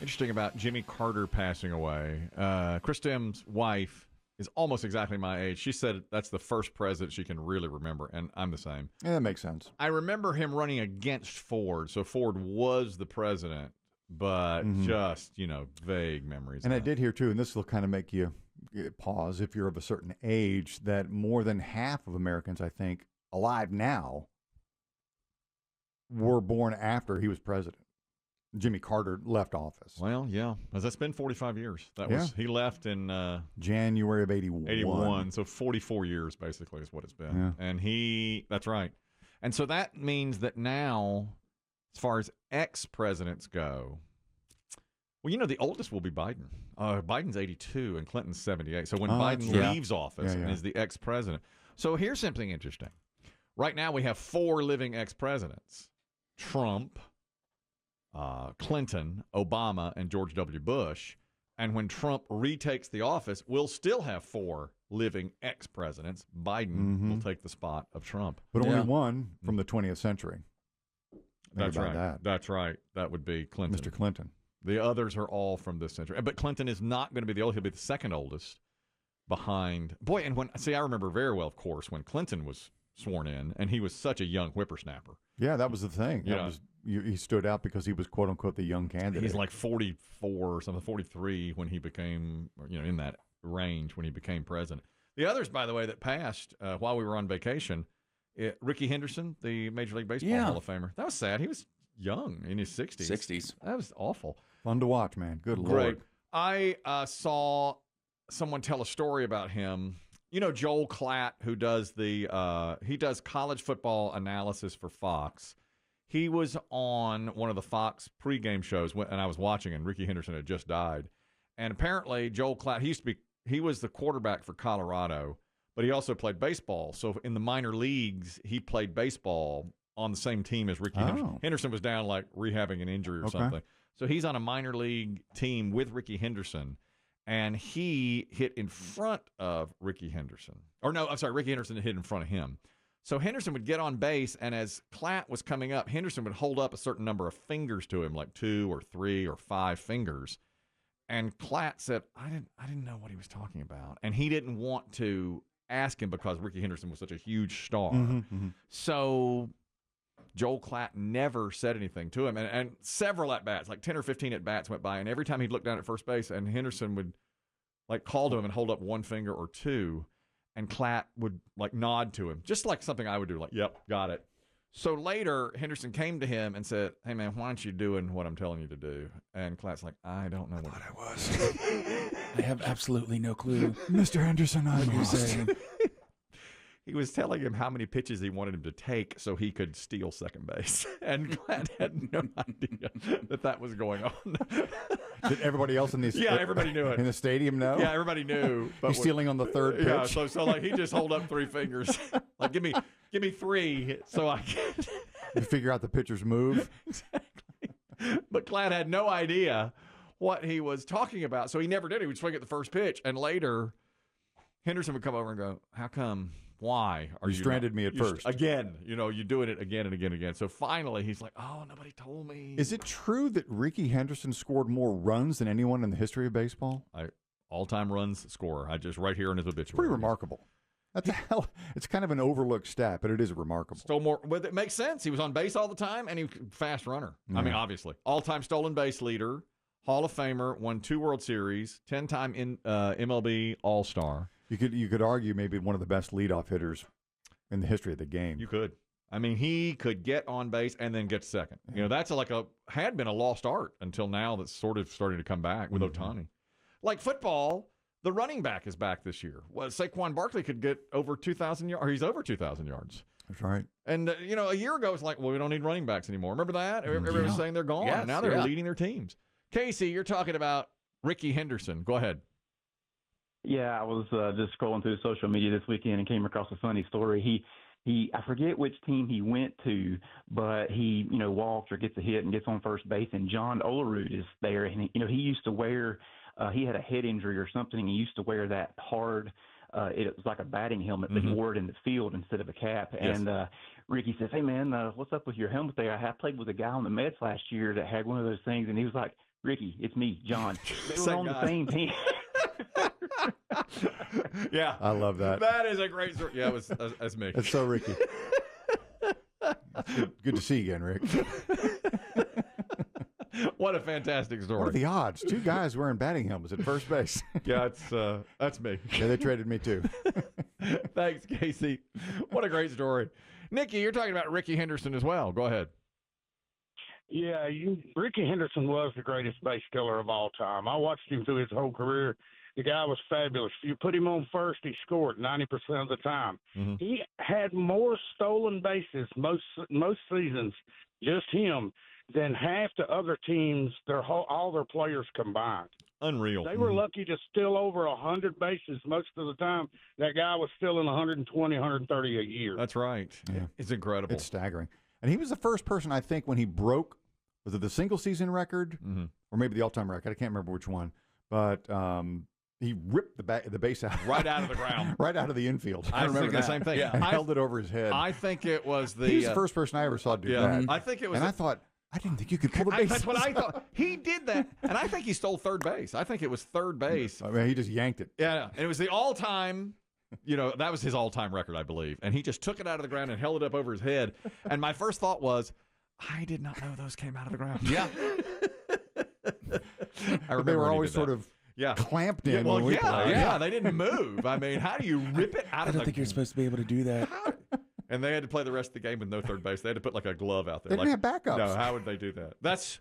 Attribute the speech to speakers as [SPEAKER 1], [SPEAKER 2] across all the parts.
[SPEAKER 1] Interesting about Jimmy Carter passing away. Chris Demm's wife is almost exactly my age. She said that's the first president she can really remember, and I'm the same.
[SPEAKER 2] Yeah, that makes sense.
[SPEAKER 1] I remember him running against Ford, so Ford was the president, but just, vague memories.
[SPEAKER 2] And I did hear, too, and this will kind of make you pause if you're of a certain age, that more than half of Americans, I think, alive now were born after he was president. Jimmy Carter left office.
[SPEAKER 1] Well, yeah. That's been 45 years. He left in
[SPEAKER 2] January of 81.
[SPEAKER 1] 81, so 44 years basically is what it's been.
[SPEAKER 2] Yeah.
[SPEAKER 1] And that's right. And so that means that now, as far as ex-presidents go, well, the oldest will be Biden. Biden's 82 and Clinton's 78. So when Biden leaves office and is the ex-president. So here's something interesting. Right now we have 4 living ex-presidents. Trump, Clinton, Obama, and George W. Bush. And when Trump retakes the office, we'll still have 4 living ex-presidents. Biden will take the spot of Trump.
[SPEAKER 2] But only one from the 20th century.
[SPEAKER 1] That's right. That's right. That would be Clinton.
[SPEAKER 2] Mr. Clinton.
[SPEAKER 1] The others are all from this century. But Clinton is not going to be the oldest. He'll be the second oldest behind. Boy, and I remember very well, of course, when Clinton was sworn in, and he was such a young whippersnapper.
[SPEAKER 2] Yeah, that was the thing. He stood out because he was, quote unquote, the young candidate.
[SPEAKER 1] He's like 44 or something, 43 when he became, in that range when he became president. The others, by the way, that passed while we were on vacation, Rickey Henderson, the Major League Baseball Hall of Famer. That was sad. He was young, in his 60s. That was awful.
[SPEAKER 2] Fun to watch, man. Good
[SPEAKER 1] Great.
[SPEAKER 2] Lord.
[SPEAKER 1] I saw someone tell a story about him. Joel Klatt, who does he does college football analysis for Fox. He was on one of the Fox pregame shows, and I was watching, and Rickey Henderson had just died. And apparently, Joel Klatt, he was the quarterback for Colorado, but he also played baseball. So in the minor leagues, he played baseball on the same team as Rickey Henderson. Henderson was down like rehabbing an injury or something. So he's on a minor league team with Rickey Henderson. And he hit in front of Rickey Henderson. Or no, I'm sorry, Rickey Henderson hit in front of him. So Henderson would get on base, and as Klatt was coming up, Henderson would hold up a certain number of fingers to him, like 2 or 3 or 5 fingers. And Klatt said, I didn't know what he was talking about. And he didn't want to ask him because Rickey Henderson was such a huge star. So Joel Klatt never said anything to him. And several at-bats, like 10 or 15 at-bats went by, and every time he'd look down at first base, and Henderson would call to him and hold up 1 finger or 2, and Klatt would nod to him, just like something I would do, yep, got it. So later, Henderson came to him and said, hey, man, why aren't you doing what I'm telling you to do? And Klatt's like, I don't know what I was.
[SPEAKER 3] I have absolutely no clue.
[SPEAKER 2] Mr. Henderson, I'm lost.
[SPEAKER 1] He was telling him how many pitches he wanted him to take so he could steal second base. And Klatt had no idea that was going on.
[SPEAKER 2] Did everybody else in this?
[SPEAKER 1] Yeah, everybody knew it.
[SPEAKER 2] In the stadium know?
[SPEAKER 1] Yeah, everybody knew.
[SPEAKER 2] He's stealing on the third pitch.
[SPEAKER 1] Yeah, so he just hold up 3 fingers. Give me 3 so I can.
[SPEAKER 2] You figure out the pitcher's move.
[SPEAKER 1] Exactly. But Klatt had no idea what he was talking about, so he never did. He would swing at the first pitch, and later Henderson would come over and go, how come? Why are you
[SPEAKER 2] stranded me at first?
[SPEAKER 1] Again, you're doing it again and again and again. So finally, he's like, oh, nobody told me.
[SPEAKER 2] Is it true that Rickey Henderson scored more runs than anyone in the history of baseball?
[SPEAKER 1] All-time runs scorer. Right here in his obituary.
[SPEAKER 2] Pretty remarkable. That's it's kind of an overlooked stat, but it is remarkable.
[SPEAKER 1] Stole more, but it makes sense. He was on base all the time, and he was a fast runner. Yeah. I mean, obviously. All-time stolen base leader, Hall of Famer, won 2 World Series, 10-time MLB All-Star.
[SPEAKER 2] You could argue maybe one of the best leadoff hitters in the history of the game.
[SPEAKER 1] You could. I mean, he could get on base and then get second. Yeah. That's had been a lost art until now. That's sort of starting to come back with Ohtani. Like football, the running back is back this year. Well, Saquon Barkley could get over 2,000 yards, or he's over 2,000 yards.
[SPEAKER 2] That's right.
[SPEAKER 1] And a year ago it's like, well, we don't need running backs anymore. Remember that? Everybody was saying they're gone. Yes, now they're leading their teams. Casey, you're talking about Rickey Henderson. Go ahead.
[SPEAKER 4] Yeah, I was just scrolling through social media this weekend and came across a funny story. I forget which team he went to, but he, walks or gets a hit and gets on first base, and John Olerud is there. And, he used to wear he had a head injury or something, and he used to wear that hard it was like a batting helmet, but he wore it in the field instead of a cap. Yes. And Rickey says, hey, man, what's up with your helmet there? I played with a guy on the Mets last year that had one of those things, and he was like, Ricky, it's me, John. They were
[SPEAKER 1] Same
[SPEAKER 4] on
[SPEAKER 1] guy.
[SPEAKER 4] the same team.
[SPEAKER 1] Yeah.
[SPEAKER 2] I love that.
[SPEAKER 1] That is a great story. Yeah, it was that's me.
[SPEAKER 2] That's so Ricky. Good to see you again, Rick.
[SPEAKER 1] What a fantastic
[SPEAKER 2] What
[SPEAKER 1] story.
[SPEAKER 2] are the odds? 2 guys wearing batting helmets at first base.
[SPEAKER 1] Yeah, that's me.
[SPEAKER 2] Yeah, they traded me too.
[SPEAKER 1] Thanks, Casey. What a great story. Nikki, you're talking about Rickey Henderson as well. Go ahead.
[SPEAKER 5] Yeah, Rickey Henderson was the greatest base stealer of all time. I watched him through his whole career. The guy was fabulous. If you put him on first, he scored 90% of the time.
[SPEAKER 1] Mhm.
[SPEAKER 5] He had more stolen bases most seasons, just him, than half the other teams, all their players combined.
[SPEAKER 1] Unreal.
[SPEAKER 5] They were lucky to steal over 100 bases most of the time. That guy was stealing 120, 130 a year.
[SPEAKER 1] That's right.
[SPEAKER 2] Yeah.
[SPEAKER 1] It's incredible.
[SPEAKER 2] It's staggering. And he was the first person, I think, when he broke, was it the single season record or maybe the all-time record? I can't remember which one. But he ripped the base out.
[SPEAKER 1] Right out of the ground.
[SPEAKER 2] Right out of the infield.
[SPEAKER 1] I remember the same thing.
[SPEAKER 2] And held it over his head.
[SPEAKER 1] I think it was the.
[SPEAKER 2] He was the first person I ever saw do that.
[SPEAKER 1] I think it was.
[SPEAKER 2] And I thought, I didn't think you could pull the base.
[SPEAKER 1] That's what I thought. He did that, and I think he stole third base. I think it was third base.
[SPEAKER 2] I mean, he just yanked it.
[SPEAKER 1] Yeah, and it was the all-time. That was his all-time record, I believe. And he just took it out of the ground and held it up over his head. And my first thought was, I did not know those came out of the ground.
[SPEAKER 3] Yeah.
[SPEAKER 1] I remember
[SPEAKER 2] They were
[SPEAKER 1] when he
[SPEAKER 2] always
[SPEAKER 1] did
[SPEAKER 2] sort
[SPEAKER 1] that.
[SPEAKER 2] of
[SPEAKER 1] Yeah.
[SPEAKER 2] clamped in
[SPEAKER 1] Well,
[SPEAKER 2] when we played.
[SPEAKER 1] yeah, they didn't move. I mean, how do you rip it out
[SPEAKER 3] I
[SPEAKER 1] of
[SPEAKER 3] don't
[SPEAKER 1] the
[SPEAKER 3] think you're supposed to be able to do that.
[SPEAKER 1] And they had to play the rest of the game with no third base. They had to put like a glove out there.
[SPEAKER 2] They didn't have backups.
[SPEAKER 1] No, how would they do that? That's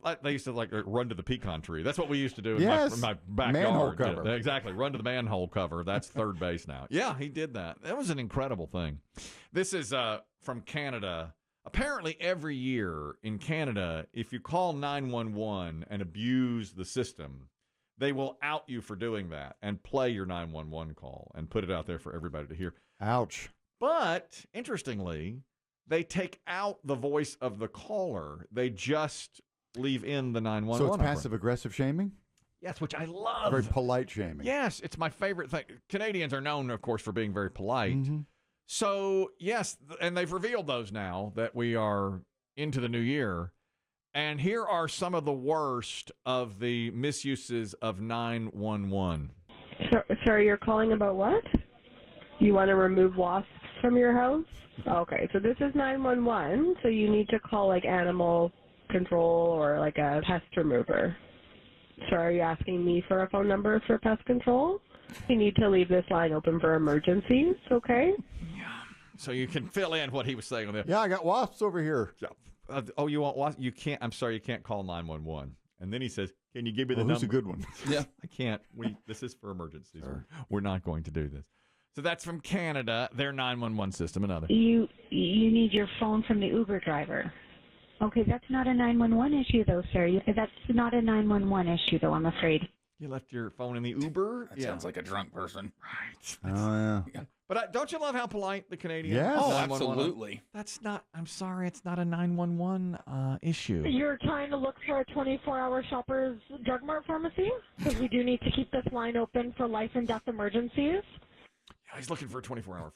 [SPEAKER 1] like they used to like run to the pecan tree. That's what we used to do in
[SPEAKER 2] Yes.
[SPEAKER 1] my backyard.
[SPEAKER 2] Manhole cover.
[SPEAKER 1] Yeah, exactly. Run to the manhole cover. That's third base now. Yeah, he did that. That was an incredible thing. This is from Canada. Apparently, every year in Canada, if you call 911 and abuse the system, they will out you for doing that and play your 911 call and put it out there for everybody to hear.
[SPEAKER 2] Ouch.
[SPEAKER 1] But interestingly, they take out the voice of the caller. They just leave in the 911.
[SPEAKER 2] So it's
[SPEAKER 1] number.
[SPEAKER 2] passive-aggressive shaming?
[SPEAKER 1] Yes, which I love.
[SPEAKER 2] Very polite shaming.
[SPEAKER 1] Yes, it's my favorite thing. Canadians are known, of course, for being very polite.
[SPEAKER 2] Mhm.
[SPEAKER 1] So, yes, and they've revealed those now that we are into the new year. And here are some of the worst of the misuses of 911.
[SPEAKER 6] Sir, you're calling about what? You want to remove wasps from your house? Okay, so this is 911, so you need to call like animal control or like a pest remover. Sir, are you asking me for a phone number for pest control? You need to leave this line open for emergencies, okay?
[SPEAKER 1] So you can fill in what he was saying on there.
[SPEAKER 2] Yeah, I got wasps over here.
[SPEAKER 1] Oh, you want what? You can't. I'm sorry, you can't call 911. And then he says, "Can you give me the
[SPEAKER 2] Well,
[SPEAKER 1] number?"
[SPEAKER 2] who's a good one?
[SPEAKER 3] Yeah.
[SPEAKER 1] I can't. This is for emergencies. We're not going to do this. So that's from Canada. Their 911 system. Another.
[SPEAKER 7] You need your phone from the Uber driver. Okay, that's not a 911 issue though, sir. That's not a 911 issue though, I'm afraid.
[SPEAKER 1] You left your phone in the Uber.
[SPEAKER 3] That sounds like a drunk person.
[SPEAKER 1] Right.
[SPEAKER 2] Oh, yeah.
[SPEAKER 1] But don't you love how polite the Canadians?
[SPEAKER 2] Yes.
[SPEAKER 3] Oh,
[SPEAKER 1] 911 are?
[SPEAKER 3] absolutely.
[SPEAKER 1] That's not. I'm sorry. It's not a 911 issue.
[SPEAKER 6] You're trying to look for a 24-hour Shoppers Drug Mart pharmacy? Because we do need to keep this line open for life and death emergencies.
[SPEAKER 1] Yeah, he's looking for a 24-hour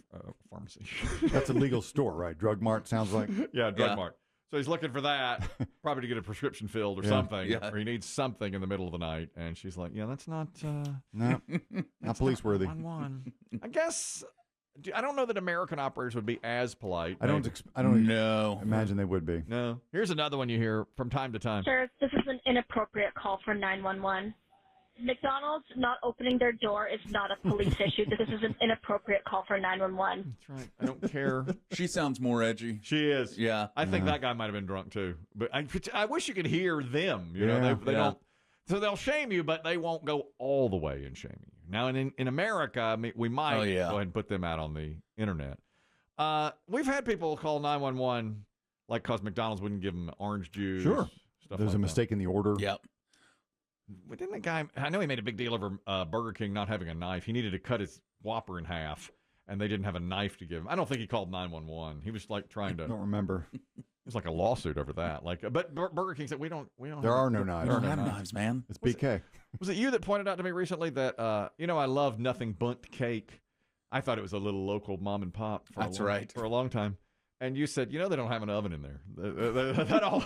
[SPEAKER 1] pharmacy.
[SPEAKER 2] That's a legal store, right? Drug Mart sounds like.
[SPEAKER 1] Yeah, Drug Mart. So he's looking for that, probably to get a prescription filled or something,
[SPEAKER 3] Yeah.
[SPEAKER 1] or he needs something in the middle of the night. And she's like, "Yeah, that's not
[SPEAKER 2] No, not police worthy.
[SPEAKER 1] 911." I guess I don't know that American operators would be as polite.
[SPEAKER 2] I don't
[SPEAKER 3] No.
[SPEAKER 2] imagine they would be.
[SPEAKER 1] No. Here's another one you hear from time to time.
[SPEAKER 8] Sir, this is an inappropriate call for 911. McDonald's not opening their door is not a police issue. This is an inappropriate call for 911.
[SPEAKER 1] That's right. I don't care.
[SPEAKER 3] She sounds more edgy.
[SPEAKER 1] She is.
[SPEAKER 3] Yeah.
[SPEAKER 1] I think that guy might have been drunk too. But I wish you could hear them. You know, they
[SPEAKER 3] Yeah.
[SPEAKER 1] don't. So they'll shame you, but they won't go all the way in shaming you. Now, in America, I mean, we might go ahead and put them out on the internet. We've had people call 911 like because McDonald's wouldn't give them orange juice.
[SPEAKER 2] Sure.
[SPEAKER 1] Stuff
[SPEAKER 2] There's
[SPEAKER 1] like
[SPEAKER 2] a mistake in the order.
[SPEAKER 3] Yep.
[SPEAKER 1] But didn't the guy? I know he made a big deal over Burger King not having a knife. He needed to cut his Whopper in half, and they didn't have a knife to give him. I don't think he called 911. He was like trying to.
[SPEAKER 2] I don't remember.
[SPEAKER 1] It was like a lawsuit over that. Like, but Burger King said we don't.
[SPEAKER 2] There are no knives.
[SPEAKER 3] We don't have knives, man.
[SPEAKER 2] It's BK.
[SPEAKER 1] Was it you that pointed out to me recently that I love nothing but cake? I thought it was a little local mom and pop. For
[SPEAKER 3] That's right.
[SPEAKER 1] For a long time. And you said, they don't have an oven in there. That all.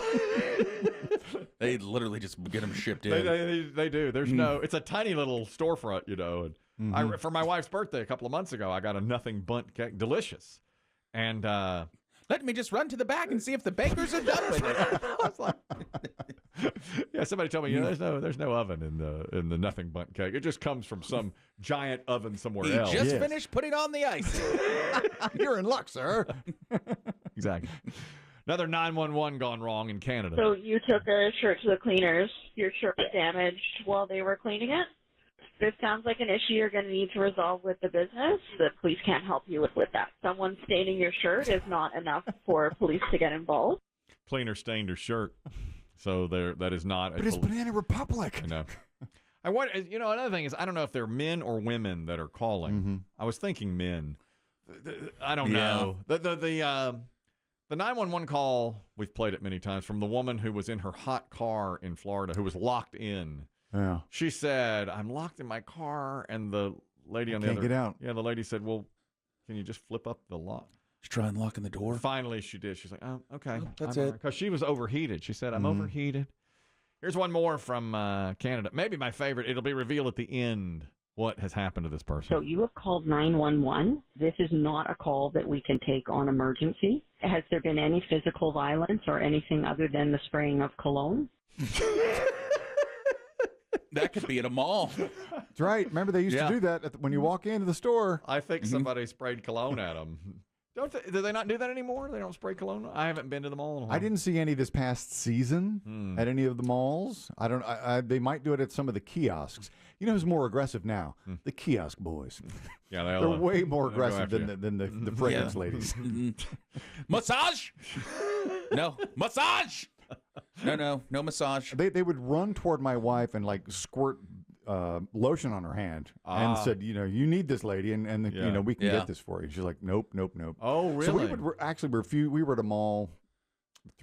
[SPEAKER 3] They literally just get them shipped in.
[SPEAKER 1] They do. There's no. It's a tiny little storefront, you know. And for my wife's birthday a couple of months ago, I got a nothing bundt cake, delicious, and
[SPEAKER 3] let me just run to the back and see if the bakers are done with it.
[SPEAKER 1] I was like, yeah, somebody told me, you know, there's no oven in the nothing bundt cake. It just comes from some giant oven somewhere else.
[SPEAKER 3] He just finished putting on the ice.
[SPEAKER 2] You're in luck, sir.
[SPEAKER 1] Exactly. Another 911 gone wrong in Canada.
[SPEAKER 9] So you took a shirt to the cleaners. Your shirt was damaged while they were cleaning it. This sounds like an issue you're going to need to resolve with the business. The police can't help you with that. Someone staining your shirt is not enough for police to get involved.
[SPEAKER 1] Cleaner stained her shirt. So that is not.
[SPEAKER 2] But it's Banana Republic.
[SPEAKER 1] I know. Another thing is, I don't know if they're men or women that are calling. I was thinking men. I don't know. The 911 call, we've played it many times, from the woman who was in her hot car in Florida, who was locked in.
[SPEAKER 2] Yeah.
[SPEAKER 1] She said, I'm locked in my car, and the lady on the other...
[SPEAKER 2] Can't get out.
[SPEAKER 1] Yeah, the lady said, well, can you just flip up the lock?
[SPEAKER 3] Just try unlocking the door.
[SPEAKER 1] Finally, she did. She's like, oh, okay.
[SPEAKER 3] That's it.
[SPEAKER 1] Because she was overheated. She said, I'm overheated. Here's one more from Canada. Maybe my favorite. It'll be revealed at the end what has happened to this person.
[SPEAKER 10] So you have called 911. This is not a call that we can take on emergency. Has there been any physical violence or anything other than the spraying of cologne?
[SPEAKER 3] That could be at a mall.
[SPEAKER 2] That's right. Remember, they used to do that when you walk into the store.
[SPEAKER 1] I think somebody sprayed cologne at them. Do they not do that anymore? They don't spray cologne? I haven't been to the mall in a while.
[SPEAKER 2] I didn't see any this past season at any of the malls. I don't. They might do it at some of the kiosks. You know who's more aggressive now? The kiosk boys.
[SPEAKER 1] Yeah,
[SPEAKER 2] they're way more aggressive than the fragrance ladies.
[SPEAKER 3] Massage? No. Massage? No massage.
[SPEAKER 2] They would run toward my wife and like squirt lotion on her hand and said, you need this, lady, and we can get this for you. She's like, nope.
[SPEAKER 1] Oh, really?
[SPEAKER 2] So we would actually we were at a mall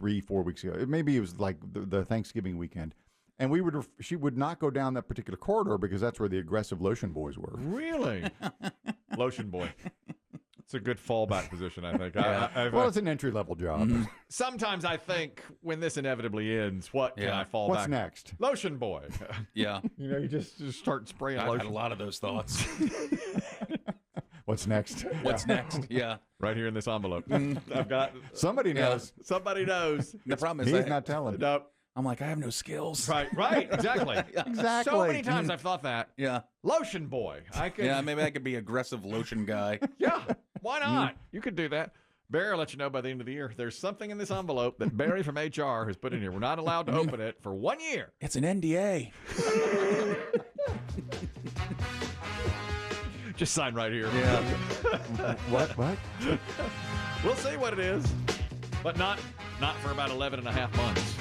[SPEAKER 2] 3-4 weeks ago. Maybe it was like the Thanksgiving weekend. And she would not go down that particular corridor because that's where the aggressive lotion boys were.
[SPEAKER 1] Really? Lotion boy. It's a good fallback position, I think.
[SPEAKER 2] Well, it's an entry-level job.
[SPEAKER 1] Sometimes I think when this inevitably ends, what can I fall back?
[SPEAKER 2] What's next?
[SPEAKER 1] Lotion boy.
[SPEAKER 3] Yeah.
[SPEAKER 1] You just start spraying lotion.
[SPEAKER 3] I had a lot of those thoughts.
[SPEAKER 2] What's next?
[SPEAKER 3] What's next? Yeah.
[SPEAKER 1] Right here in this envelope. I've got...
[SPEAKER 2] Somebody knows.
[SPEAKER 1] Somebody knows.
[SPEAKER 3] The problem is
[SPEAKER 2] he's not telling.
[SPEAKER 1] Nope.
[SPEAKER 3] I'm like, I have no skills.
[SPEAKER 1] Right, exactly.
[SPEAKER 2] Exactly.
[SPEAKER 1] So many times I've thought that.
[SPEAKER 3] Yeah.
[SPEAKER 1] Lotion boy.
[SPEAKER 3] Yeah, maybe I could be aggressive lotion guy.
[SPEAKER 1] Yeah, why not? You could do that. Barry will let you know by the end of the year. There's something in this envelope that Barry from HR has put in here. We're not allowed to open it for 1 year.
[SPEAKER 3] It's an NDA.
[SPEAKER 1] Just sign right here.
[SPEAKER 3] Yeah.
[SPEAKER 2] What?
[SPEAKER 1] We'll see what it is, but not for about 11 and a half months.